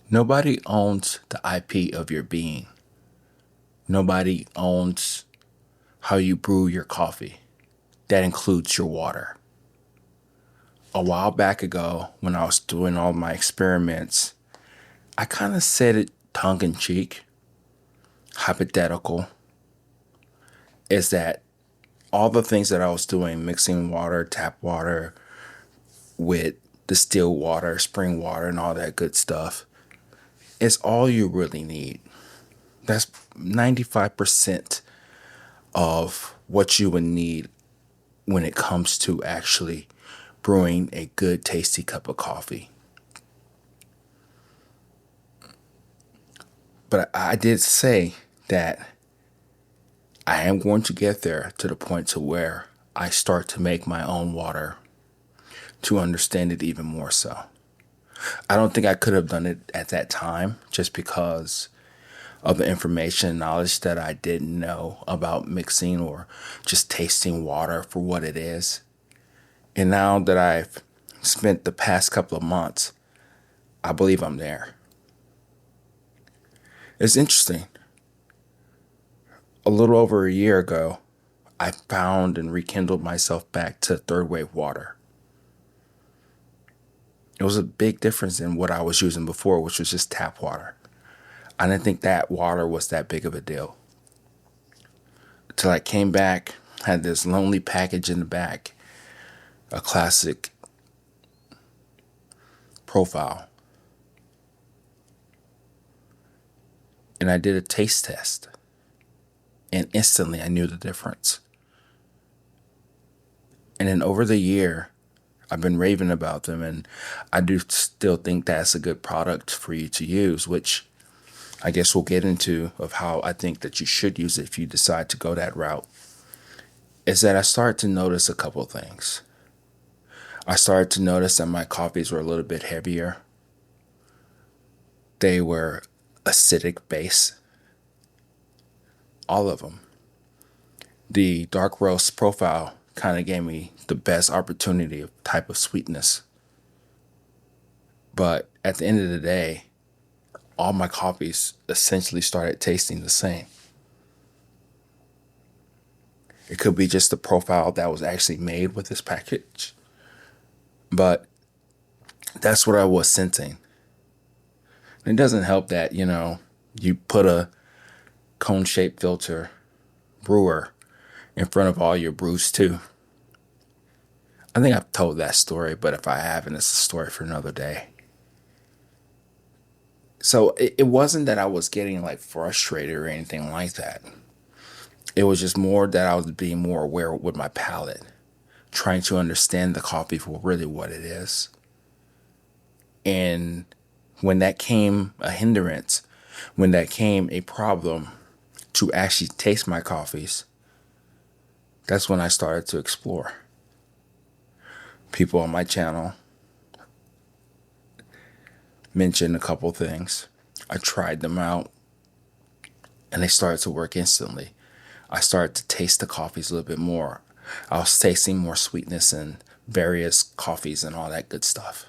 Nobody owns the IP of your being. Nobody owns how you brew your coffee. That includes your water. A while back ago, when I was doing all my experiments, I kind of said it tongue in cheek, hypothetical, is that all the things that I was doing, mixing water, tap water with distilled water, spring water, and all that good stuff, is all you really need. That's 95% of what you would need when it comes to actually brewing a good, tasty cup of coffee. But I did say that I am going to get there to the point to where I start to make my own water to understand it even more so. I don't think I could have done it at that time just because of the information and knowledge that I didn't know about mixing or just tasting water for what it is. And now that I've spent the past couple of months, I believe I'm there. It's interesting. A little over a year ago, I found and rekindled myself back to third wave water. It was a big difference in what I was using before, which was just tap water. I didn't think that water was that big of a deal. Till I came back, had this lonely package in the back, a classic profile. And I did a taste test. And instantly I knew the difference. And then over the year, I've been raving about them, and I do still think that's a good product for you to use, which I guess we'll get into of how I think that you should use it if you decide to go that route. Is that I started to notice a couple of things. I started to notice that my coffees were a little bit heavier. They were acidic base, all of them. The dark roast profile kind of gave me the best opportunity of type of sweetness. But at the end of the day, all my coffees essentially started tasting the same. It could be just the profile that was actually made with this package, but that's what I was sensing. It doesn't help that, you put a cone-shaped filter brewer in front of all your brews too. I think I've told that story, but if I haven't, it's a story for another day. So it wasn't that I was getting like frustrated or anything like that. It was just more that I was being more aware with my palate, trying to understand the coffee for really what it is. And when that came a hindrance, when that came a problem to actually taste my coffees, that's when I started to explore. People on my channel mentioned a couple things. I tried them out and they started to work instantly. I started to taste the coffees a little bit more. I was tasting more sweetness in various coffees and all that good stuff.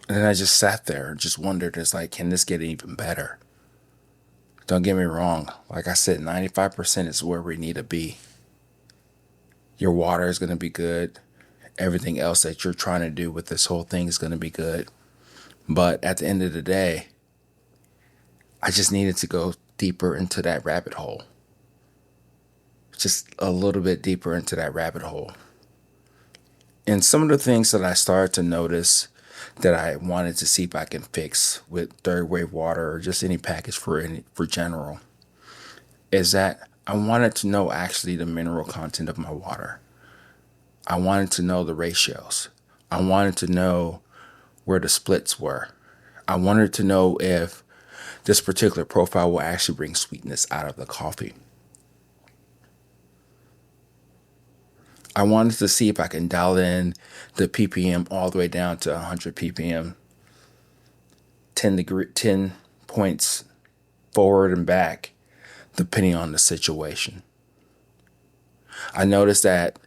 And then I just sat there and just wondered, it's like, can this get even better? Don't get me wrong. Like I said, 95% is where we need to be. Your water is going to be good. Everything else that you're trying to do with this whole thing is going to be good. But at the end of the day, I just needed to go deeper into that rabbit hole. Just a little bit deeper into that rabbit hole. And some of the things that I started to notice that I wanted to see if I can fix with third wave water or just any package for general is that I wanted to know actually the mineral content of my water. I wanted to know the ratios. I wanted to know where the splits were. I wanted to know if this particular profile will actually bring sweetness out of the coffee. I wanted to see if I can dial in the ppm all the way down to 100 ppm, 10 points forward and back, depending on the situation. I noticed that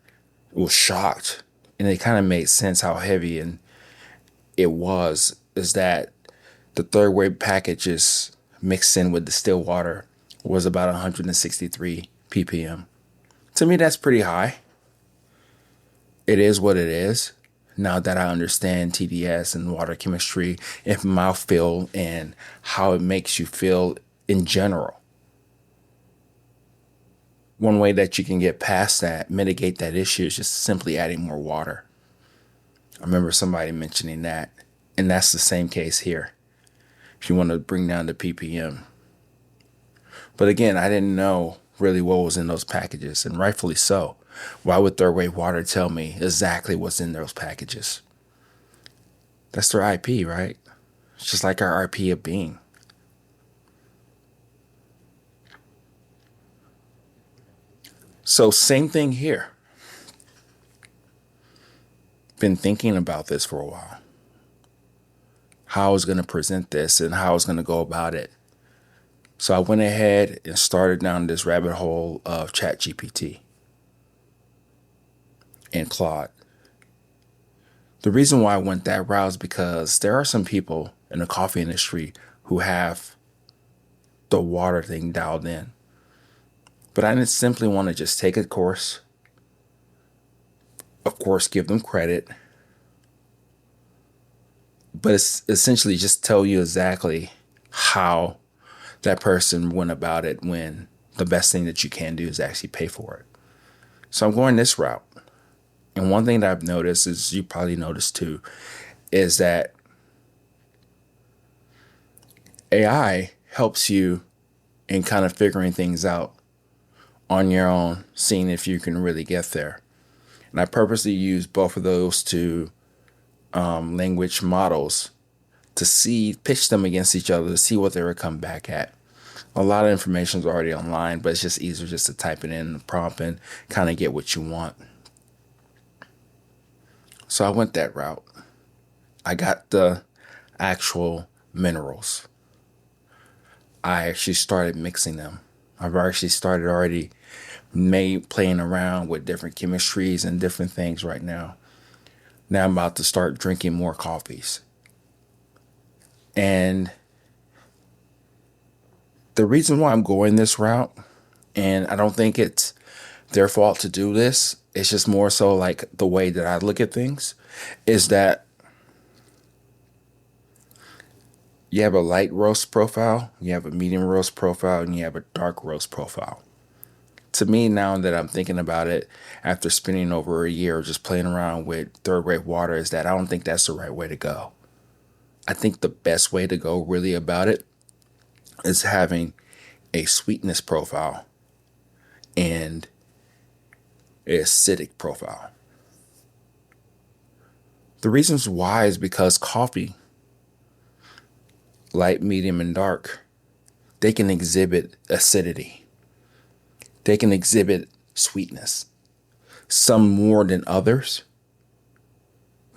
I was shocked and it kind of made sense how heavy and it was, is that the third wave packages mixed in with distilled water was about 163 ppm. To me, that's pretty high. It is what it is. Now that I understand TDS and water chemistry and mouthfeel and how it makes you feel in general. One way that you can get past that, mitigate that issue, is just simply adding more water. I remember somebody mentioning that, and that's the same case here. If you want to bring down the ppm. But again, I didn't know really what was in those packages, and rightfully so. Why would third wave water tell me exactly what's in those packages? That's their IP, right? It's just like our IP of being. So same thing here. Been thinking about this for a while. How I was going to present this and how I was going to go about it. So I went ahead and started down this rabbit hole of ChatGPT and Claude. The reason why I went that route is because there are some people in the coffee industry who have the water thing dialed in. But I didn't simply want to just take a course, of course, give them credit, but it's essentially just tell you exactly how that person went about it, when the best thing that you can do is actually pay for it. So I'm going this route. And one thing that I've noticed, is you probably noticed too, is that AI helps you in kind of figuring things out on your own, seeing if you can really get there. And I purposely use both of those to language models to pitch them against each other to see what they would come back at. A lot of information is already online, but it's just easier just to type it in the prompt and kind of get what you want. So I went that route. I got the actual minerals. I actually started mixing them. I've actually started already playing around with different chemistries and different things right now. Now I'm about to start drinking more coffees. And the reason why I'm going this route, and I don't think it's their fault to do this, it's just more so like the way that I look at things, is that you have a light roast profile, you have a medium roast profile, and you have a dark roast profile. To me, now that I'm thinking about it, after spending over a year just playing around with third wave water, is that I don't think that's the right way to go. I think the best way to go really about it is having a sweetness profile and an acidic profile. The reasons why is because coffee, light, medium, and dark, they can exhibit acidity. They can exhibit sweetness, some more than others.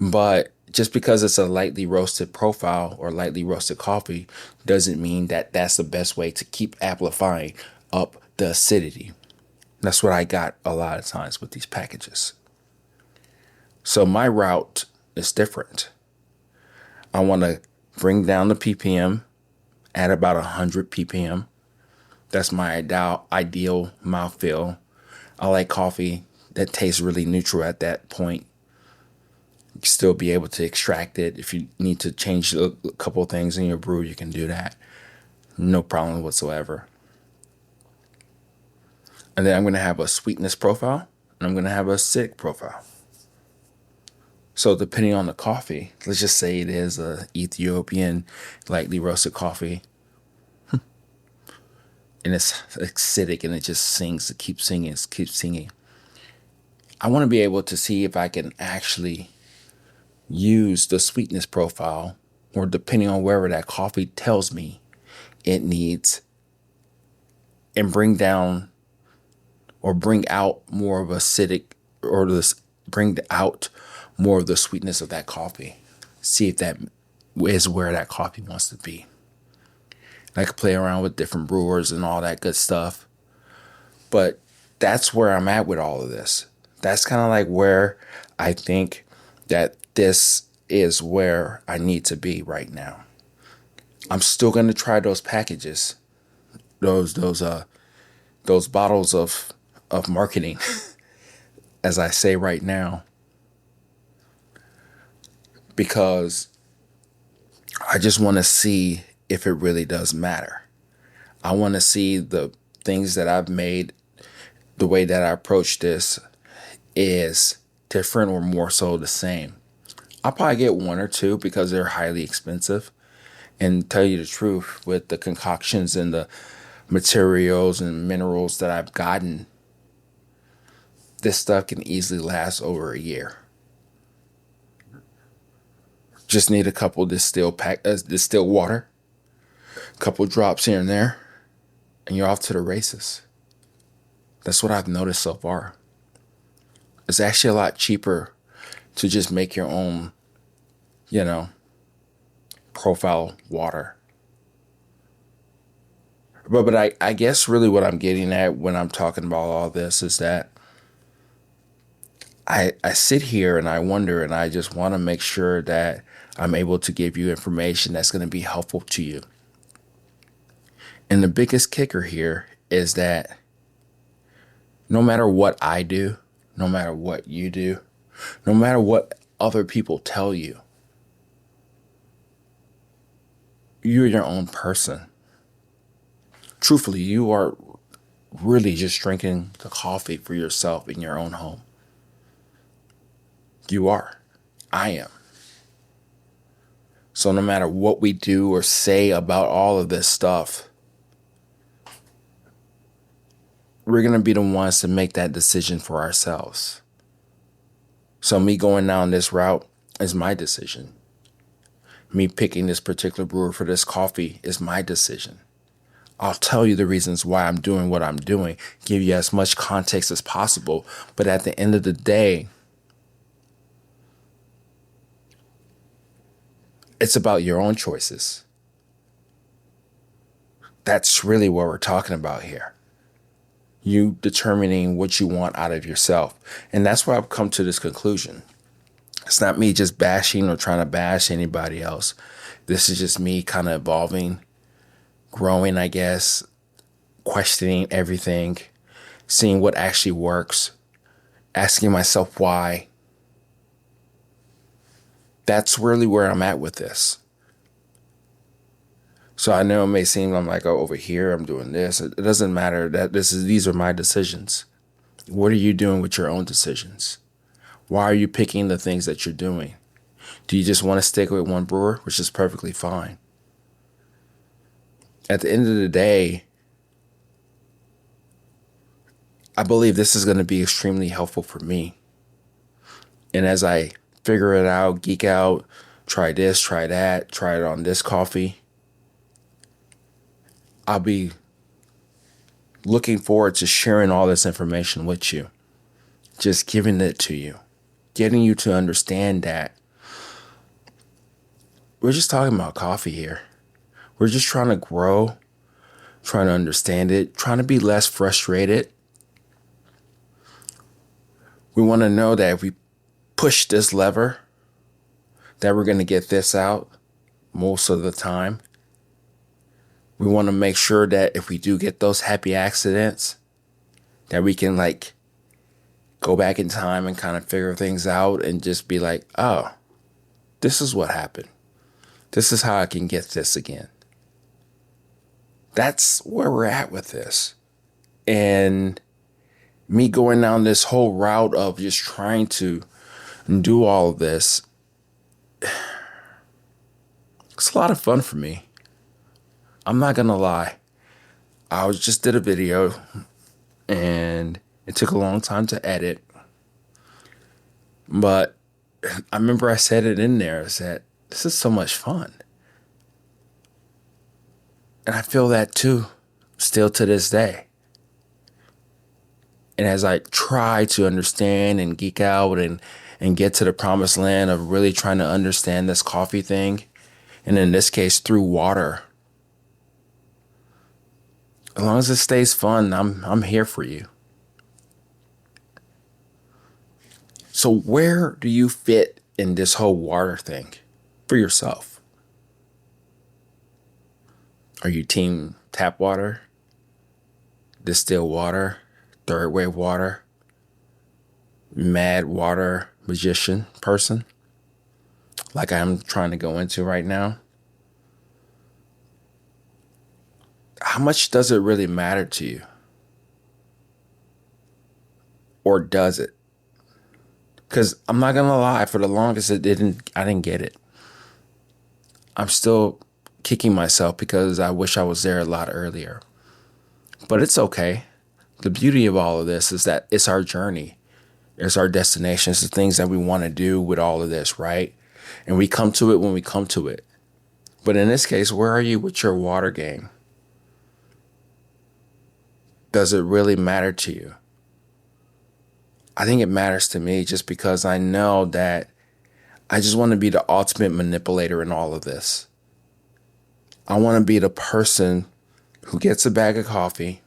But just because it's a lightly roasted profile or lightly roasted coffee doesn't mean that that's the best way to keep amplifying up the acidity. That's what I got a lot of times with these packages. So my route is different. I want to bring down the ppm at about 100 ppm. That's my ideal mouthfeel. I like coffee that tastes really neutral at that point. You can still be able to extract it. If you need to change a couple of things in your brew, you can do that. No problem whatsoever. And then I'm going to have a sweetness profile, and I'm going to have a acidic profile. So depending on the coffee, let's just say it is a Ethiopian lightly roasted coffee, and it's acidic and it just sings, it keeps singing. I want to be able to see if I can actually use the sweetness profile, or depending on wherever that coffee tells me it needs, and bring down or bring out more of acidic, or bring out more of the sweetness of that coffee. See if that is where that coffee wants to be. I could play around with different brewers and all that good stuff. But that's where I'm at with all of this. That's kind of like where I think that this is where I need to be right now. I'm still going to try those packages, those bottles of marketing, as I say right now, because I just want to see if it really does matter. I want to see the things that I've made, the way that I approach this is different or more so the same. I'll probably get one or two because they're highly expensive. And tell you the truth, with the concoctions and the materials and minerals that I've gotten, this stuff can easily last over a year. Just need a couple distilled water, a couple drops here and there, and you're off to the races. That's what I've noticed so far. It's actually a lot cheaper to just make your own, profile water. But I guess really what I'm getting at when I'm talking about all this is that I sit here and I wonder, and I just want to make sure that I'm able to give you information that's going to be helpful to you. And the biggest kicker here is that no matter what I do, no matter what you do, no matter what other people tell you, you're your own person. Truthfully, you are really just drinking the coffee for yourself in your own home. You are. I am. So no matter what we do or say about all of this stuff, we're going to be the ones to make that decision for ourselves. So me going down this route is my decision. Me picking this particular brewer for this coffee is my decision. I'll tell you the reasons why I'm doing what I'm doing, give you as much context as possible. But at the end of the day, it's about your own choices. That's really what we're talking about here. You determining what you want out of yourself. And that's where I've come to this conclusion. It's not me just bashing or trying to bash anybody else. This is just me kind of evolving, growing, I guess, questioning everything, seeing what actually works, asking myself why. That's really where I'm at with this. So I know it may seem I'm like, oh, over here, I'm doing this. It doesn't matter. These are my decisions. What are you doing with your own decisions? Why are you picking the things that you're doing? Do you just want to stick with one brewer, which is perfectly fine? At the end of the day, I believe this is going to be extremely helpful for me. And as I figure it out, geek out, try this, try that, try it on this coffee, I'll be looking forward to sharing all this information with you. Just giving it to you. Getting you to understand that we're just talking about coffee here. We're just trying to grow, trying to understand it, trying to be less frustrated. We want to know that if we push this lever, that we're going to get this out most of the time. We want to make sure that if we do get those happy accidents, that we can go back in time and kind of figure things out and just be like, oh, this is what happened. This is how I can get this again. That's where we're at with this. And me going down this whole route of just trying to do all of this, it's a lot of fun for me. I'm not going to lie. I just did a video and it took a long time to edit. But I remember I said it in there, is that this is so much fun. And I feel that too, still to this day. And as I try to understand and geek out and get to the promised land of really trying to understand this coffee thing, and in this case through water, as long as it stays fun, I'm here for you. So where do you fit in this whole water thing for yourself? Are you team tap water, distilled water, third wave water, mad water magician person like I'm trying to go into right now? How much does it really matter to you? Or does it? Because I'm not gonna lie, for the longest I didn't get it. I'm still kicking myself because I wish I was there a lot earlier. But it's okay. The beauty of all of this is that it's our journey. It's our destination. It's the things that we want to do with all of this, right? And we come to it when we come to it. But in this case, where are you with your water game? Does it really matter to you? I think it matters to me just because I know that I just want to be the ultimate manipulator in all of this. I want to be the person who gets a bag of coffee,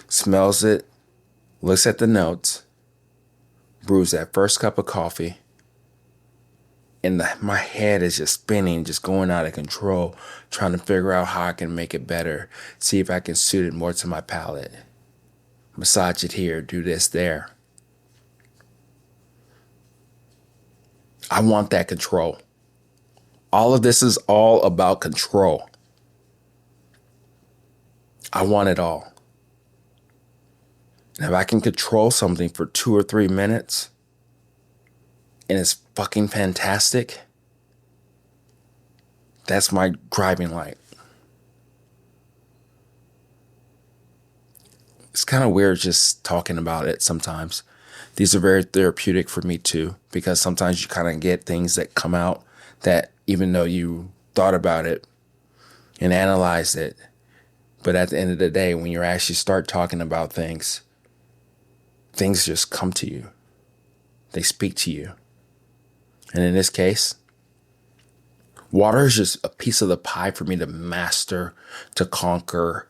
smells it, looks at the notes, brews that first cup of coffee, and my head is just spinning, just going out of control, trying to figure out how I can make it better, see if I can suit it more to my palate, massage it here, do this there. I want that control. All of this is all about control. I want it all. And if I can control something for 2 or 3 minutes and it's fucking fantastic, that's my driving light. It's kind of weird just talking about it sometimes. These are very therapeutic for me too, because sometimes you kind of get things that come out that even though you thought about it and analyzed it, but at the end of the day, when you actually start talking about things, things just come to you. They speak to you. And in this case, water is just a piece of the pie for me to master, to conquer,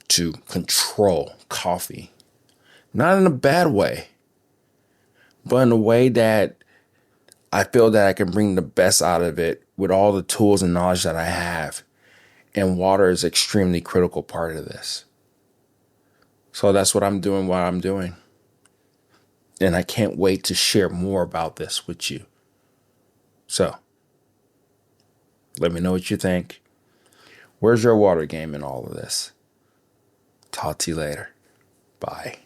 to control coffee. Not in a bad way, but in a way that I feel that I can bring the best out of it with all the tools and knowledge that I have. And water is an extremely critical part of this. So that's what I'm doing while I'm doing. And I can't wait to share more about this with you. So, let me know what you think. Where's your water game in all of this? Talk to you later. Bye.